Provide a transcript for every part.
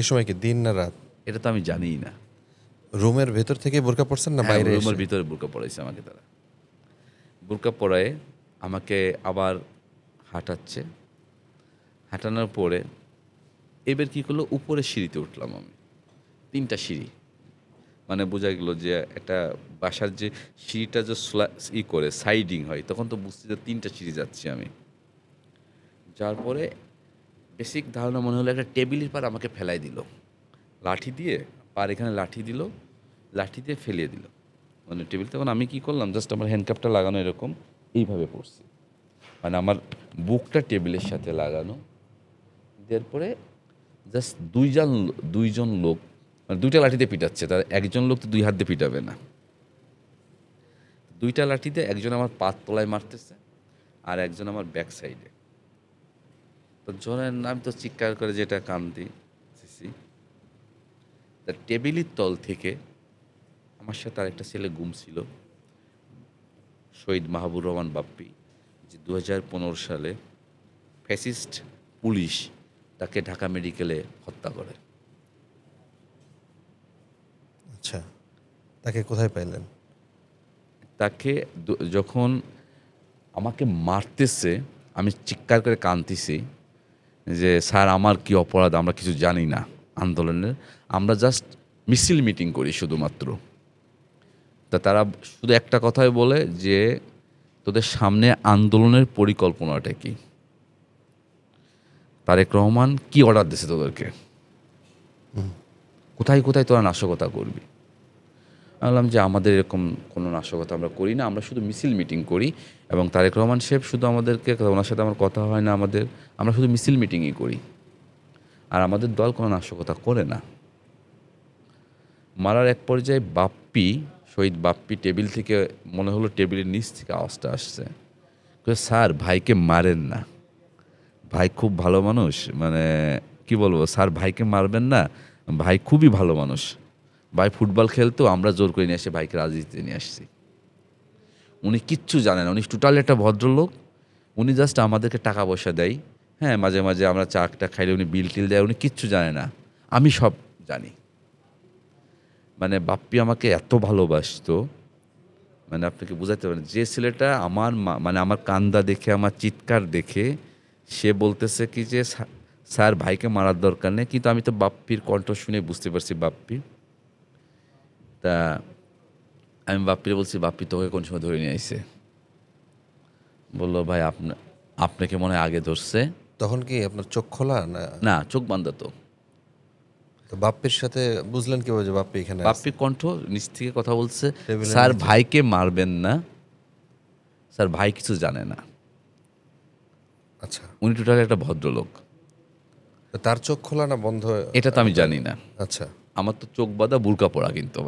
এই সময় কি দিন না রাত? এটা তো আমি জানিই না। রুমের ভেতর থেকে বোরকা পরছেন না হ্যাঁ, বাইরে রুমের এসে? ভিতরে বোরকা পরাইছে আমাকে তারা। বোরকা পরায়ে আমাকে আবার হাঁটাচ্ছে। হাঁটানোর পরে এবার কী করলো, উপরের সিঁড়িতে উঠলাম আমি। ৩ টা সিঁড়ি। মানে বোঝা গেল যে একটা বাসার যে সিঁড়িটা যে করে সাইডিং হয়, তখন তো বুঝছি যে ৩ টা সিঁড়ি যাচ্ছি আমি। যাওয়ার পরে বেসিক ধারণা মনে হলো একটা টেবিলের পার আমাকে ফেলাই দিল। লাঠি দিয়ে পার এখানে লাঠি দিল, লাঠি দিয়ে ফেলিয়ে দিল। মানে টেবিল, তখন আমি কী করলাম, জাস্ট আমার হ্যান্ডকাপটা লাগানো এরকম এইভাবে পড়ছি। মানে আমার বুকটা টেবিলের সাথে লাগানো। দেওয়ার পরে জাস্ট দুইজন লোক, মানে ২টা লাঠিতে পিটাচ্ছে। তার একজন লোক তো ২ হাত দিয়ে পিটাবে না। ২টা লাঠিতে একজন আমার পাত তলায় মারতেছে, আর একজন আমার ব্যাক সাইডে। তো জনের নাম তো চিৎকার করে যেটা কান্দি সিসি। তার টেবিলের তল থেকে আমার সাথে আরেকটা ছেলে গুম ছিল, শহীদ মাহবুর রহমান বাপ্পি, যে ২০১৫ সালে ফ্যাসিস্ট পুলিশ তাকে ঢাকা মেডিকেলে হত্যা করে। আচ্ছা, তাকে কোথায় পাইলেন? তাকে যখন আমাকে মারতেছে, আমি চিৎকার করে কাঁদতেছি যে স্যার আমার কি অপরাধ, আমরা কিছু জানি না আন্দোলনের, আমরা জাস্ট মিছিল মিটিং করি শুধুমাত্র। তা তারা শুধু একটা কথাই বলে যে তোদের সামনে আন্দোলনের পরিকল্পনাটা কি, তারেক রহমান কি অর্ডার দিছে তোদেরকে, কোথায় কোথায় তোরা নাশকতা করবি। আমি বললাম যে আমাদের এরকম কোনো নাশকতা আমরা করি না, আমরা শুধু মিছিল মিটিং করি, এবং তারেক রহমান সাহেব শুধু আমাদেরকে, ওনার সাথে আমার কথা হয় না আমাদের, আমরা শুধু মিছিল মিটিংই করি, আর আমাদের দল কোনো নাশকতা করে না। মারার এক পর্যায়ে বাপ্পি, শহীদ বাপ্পি টেবিল থেকে, মনে হলো টেবিলের নিচ থেকে আওয়াজটা আসছে, স্যার ভাইকে মারেন না, ভাই খুব ভালো মানুষ, মানে কি বলবো স্যার, ভাইকে মারবেন না, ভাই খুবই ভালো মানুষ, ভাই ফুটবল খেলতো, আমরা জোর করে নিয়ে এসে ভাইকে রাজনীতিতে নিয়ে আসছি। উনি কিচ্ছু জানেন না, উনি টোটালি একটা ভদ্রলোক। উনি জাস্ট আমাদেরকে টাকা পয়সা দেয়, হ্যাঁ মাঝে মাঝে আমরা চাটা খাইলে উনি বিল টিল দেয়, উনি কিচ্ছু জানে না, আমি সব জানি। মানে বাপ্পি আমাকে এত ভালোবাসতো, মানে আপনাকে বোঝাতে পারেন, যে ছেলেটা আমার মানে আমার কান্দা দেখে, আমার চিৎকার দেখে সে বলতেছে কি যে স্যার ভাইকে মারার দরকার নেই, কিন্তু আমি তো বাপ্পির কণ্ঠ শুনে বুঝতে পারছি বাপ্পি। তা আমি বাপ্পিরে বলছি, বাপ্পি তোকে কোন সময় ধরে নিয়ে আইছে? বললো ভাই আপনাকে মনে হয় আগে ধরছে। তখন কি আপনার চোখ খোলা না? না, চোখ বান্ধা তো। তো বাপ্পির সাথে বুঝলেন কিভাবে যে বাপ্পি এখানে আছে? বাপ্পির কণ্ঠ নিচ থেকে কথা বলছে, টেবিলের স্যার নিচে? ভাইকে মারবেন না, স্যার ভাই কিছু জানে না। আচ্ছা, উনি টোটালি একটা ভদ্রলোক। তো তার চোখ খোলা না বন্ধ? এটা তো আমি জানি না। আচ্ছা, আমার তো চোখ বাঁধা, বুরকা পড়া, কিন্তু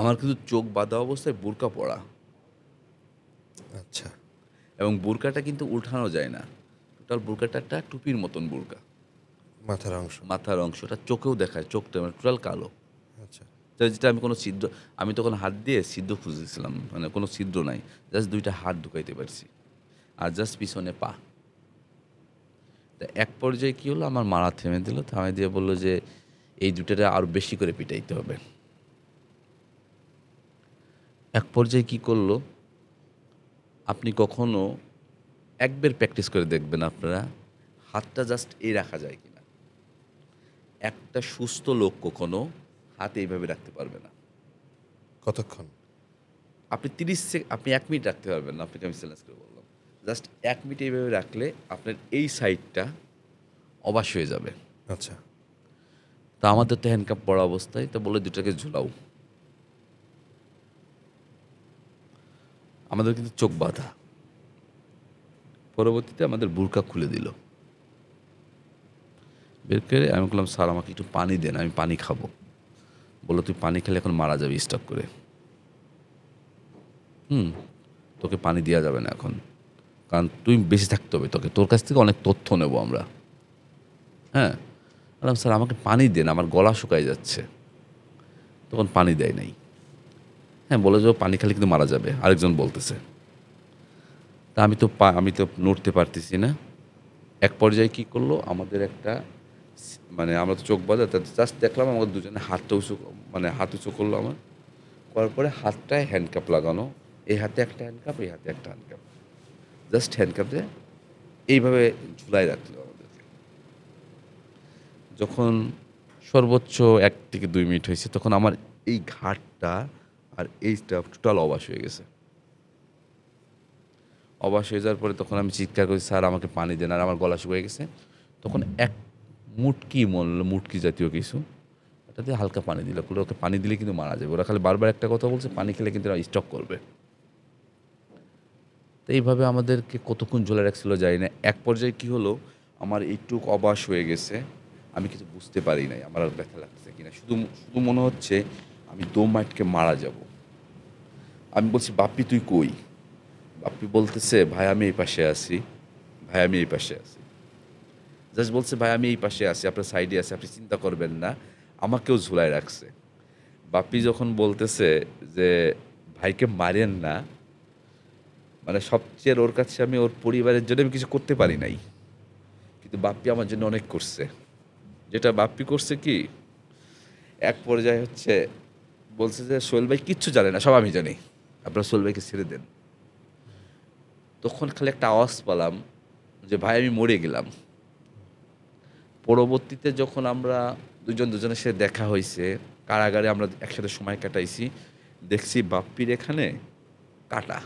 আমার কিন্তু চোখ বাঁধা অবস্থায় বুরকা পড়া, আচ্ছা, এবং বুরকাটা কিন্তু উঠানো যায় না। টোটাল বুরকাটা একটা টুপির মতন বুরকা, মাথার অংশ। মাথার অংশটা চোখেও দেখায়, চোখটা মানে টোটাল কালো। আচ্ছা, যেটা আমি কোনো ছিদ্র, আমি তখন হাত দিয়ে ছিদ্র খুঁজেছিলাম, মানে কোনো ছিদ্র নাই, জাস্ট 2টা হাত ঢুকাইতে পারছি, আর জাস্ট পিছনে পা। তা এক পর্যায়ে কী হলো, আমার মারা থেমে দিল, থামে দিয়ে বললো যে এই দুটারে আরও বেশি করে পিটাইতে হবে। এক পর্যায়ে কী করলো, আপনি কখনো একবার প্র্যাকটিস করে দেখবেন আপনারা, হাতটা জাস্ট এই রাখা যায় কিনা। একটা সুস্থ লোক কখনো হাত এইভাবে রাখতে পারবে না। কতক্ষণ? আপনি 30 সেকেন্ড, আপনি 1 মিনিট রাখতে পারবেন না, আপনাকে আমি চ্যালেঞ্জ করে বললাম। জাস্ট 1 মিনিট এইভাবে রাখলে আপনার এই সাইডটা অবশ হয়ে যাবে। আচ্ছা, তা আমাদের তো হ্যান্ডকাপ পরা অবস্থায়, তো বলে দুটাকে ঝুলাও। আমাদের কিন্তু চোখ বাঁধা। পরবর্তীতে আমাদের বুরকা খুলে দিল। বের করে আমি বললাম, স্যার আমাকে একটু পানি দেন, আমি পানি খাবো। বললো তুই পানি খেলে এখন মারা যাবি স্টক করে। তোকে পানি দেওয়া যাবে না এখন, কারণ তুই বেঁচে থাকতে হবে, তোকে তোর কাছ থেকে অনেক তথ্য নেব আমরা। হ্যাঁ, বললাম স্যার আমাকে পানি দেন, আমার গলা শুকায় যাচ্ছে। তখন পানি দেয় নাই। হ্যাঁ, বলে যে পানি খেলে কিন্তু মারা যাবে, আরেকজন বলতেছে। তা আমি তো নড়তে পারতেছি না। এক পর্যায়ে কী করলো, আমাদের একটা মানে আমরা তো চোখ বাঁধা, জাস্ট দেখলাম আমাদের দুজনে হাতটা উঁচু, মানে হাত উঁচু করলো আমার, করার পরে হাতটায় হ্যান্ডকাপ লাগানো, এই হাতে একটা হ্যান্ডকাপ, এই হাতে একটা হ্যান্ডকাপ, জাস্ট হ্যান্ডকাপ দিয়ে এইভাবে ঝুলাই রাখলো আমাদেরকে। যখন সর্বোচ্চ 1 থেকে 2 মিনিট হয়েছে, তখন আমার এই ঘাটটা আর এইটা টোটাল অবাস হয়ে গেছে। অবাস হয়ে যাওয়ার পরে তখন আমি চিৎকার করি, স্যার আমাকে পানি দেন, আর আমার গলা শুকিয়ে গেছে। তখন এক মুটকি জাতীয় কিছু, ওটাতে হালকা পানি দিল, ওকে পানি দিলে কিন্তু মারা যাবে। ওরা খালি বারবার একটা কথা বলছে, পানি খেলে কিন্তু স্টক করবে। তো এইভাবে আমাদেরকে কতক্ষণ ঝোলা রাখছিল জানি না। এক পর্যায়ে কী হলো, আমার এইটুক অবাস হয়ে গেছে, আমি কিছু বুঝতে পারি নাই আমার আর ব্যথা লাগছে কিনা, শুধু শুধু মনে হচ্ছে আমি দম আটকে মারা যাব। আমি বলছি, বাপ্পি তুই কই? বাপ্পি বলতেছে, ভাই আমি এই পাশে আছি, ভাই আমি এই পাশে আছি। জাস্ট বলছে, ভাই আমি এই পাশে আছি, আপনার সাইডে আছি, আপনি চিন্তা করবেন না। আমাকেও ঝুলায় রাখছে। বাপ্পি যখন বলতেছে যে ভাইকে মারেন না, মানে সবচেয়ে ওর কাছে আমি ওর পরিবারের জন্য আমি কিছু করতে পারি নাই, কিন্তু বাপ্পি আমার জন্য অনেক করছে। যেটা বাপ্পি করছে কি, এক পর্যায়ে হচ্ছে বলছে যে সোহেল ভাই কিচ্ছু জানে না, সব আমি জানি, আপনারা সোহেল ভাইকে ছেড়ে দেন। তখন খালি একটা আওয়াজ পেলাম যে ভাই আমি মরে গেলাম। পরবর্তীতে যখন আমরা দুজনের সাথে দেখা হয়েছে, কারাগারে আমরা একসাথে সময় কাটাইছি, দেখছি বাপ্পির এখানে কাটা।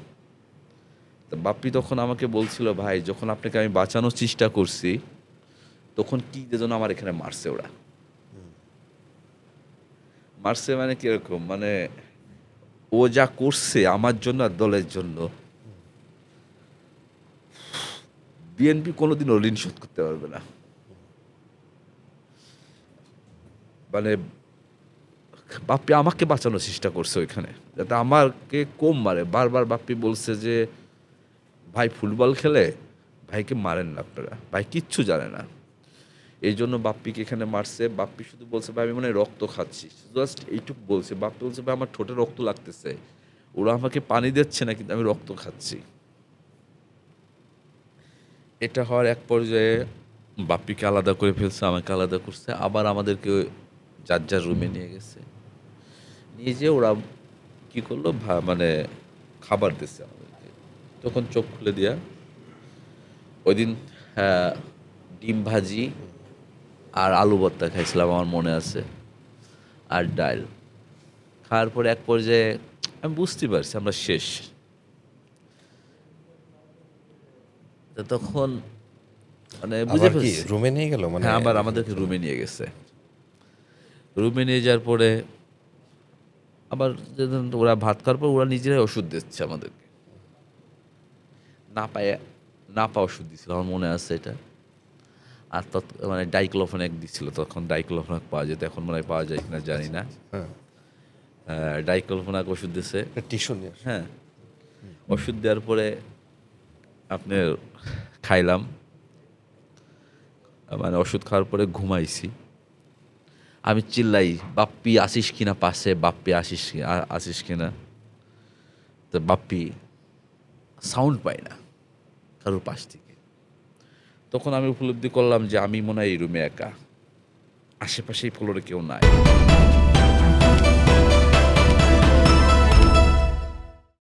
তো বাপ্পি তখন আমাকে বলছিল, ভাই যখন আপনাকে আমি বাঁচানোর চেষ্টা করছি, তখন কি যেন আমার এখানে মারছে ওরা। মারছে মানে কিরকম, মানে ও যা করছে আমার জন্য আর দলের জন্য, বিএনপি কোনোদিনও ঋণ শোধ করতে পারবে না। মানে বাপ্পি আমাকে বাঁচানোর চেষ্টা করছে ওইখানে, যাতে আমাকে কম মারে। বারবার বাপ্পি বলছে যে ভাই ফুটবল খেলে, ভাইকে মারেন না আপনারা, ভাই কিচ্ছু জানে না। এই জন্য বাপ্পিকে এখানে মারছে। বাপ্পি শুধু বলছে, ভাই আমি মনে হয় রক্ত খাচ্ছি, জাস্ট এইটুকু বলছে। বাপ্পি বলছে, ভাই আমার ঠোঁটে রক্ত লাগতেছে, ওরা আমাকে পানি দিচ্ছে না, কিন্তু আমি রক্ত খাচ্ছি। এটা হওয়ার এক পর্যায়ে বাপ্পিকে আলাদা করে ফেলছে, আমাকে আলাদা করছে, আবার আমাদেরকে যার যার রুমে নিয়ে গেছে। নিয়ে যেয়ে ওরা কী করলো, মানে খাবার দিচ্ছে আমাদেরকে। তখন চোখ খুলে দিয়া ওই দিন ডিম ভাজি আর আলু ভর্তা খাইছিলাম, আমার মনে আছে, আর ডাল। খাওয়ার পরে এক পর্যায়ে আমি বুঝতে পারছি আমরা শেষ। তো তখন মানে বুঝে আবার কি ফেলছি। রুমে নিয়ে গেল মানে? হ্যাঁ, আবার আমাদেরকে রুমে নিয়ে গেছে। রুমে নিয়ে যাওয়ার পরে আবার যেদিন ওরা ভাত খাওয়ার পর ওরা নিজেরাই ওষুধ দিচ্ছে আমাদেরকে। না পা ওষুধ দিচ্ছিল, আমার মনে আছে এটা। আর মানে ডাইক্লোফেনাক দিচ্ছিল, তখন ডাইক্লোফেনাক পাওয়া যেত, এখন মনে হয় পাওয়া যায় কিনা জানি না। হ্যাঁ, ডাইক্লোফেনাক ওষুধ দিচ্ছে। টিস্যু নিয়ে হ্যাঁ, ওষুধ দেওয়ার পরে আপনার খাইলাম, মানে ওষুধ খাওয়ার পরে ঘুমাইছি। আমি চিল্লাই, বাপ্পি আসিস কিনা পাশে, বাপ্পি আসিস কিনা। তো বাপ্পি সাউন্ড পায় না কারোর পাশ থেকে। তখন আমি উপলব্ধি করলাম যে আমি মনে হয় এই রুমে একা, আশেপাশে এই ফ্লোরে কেউ নাই।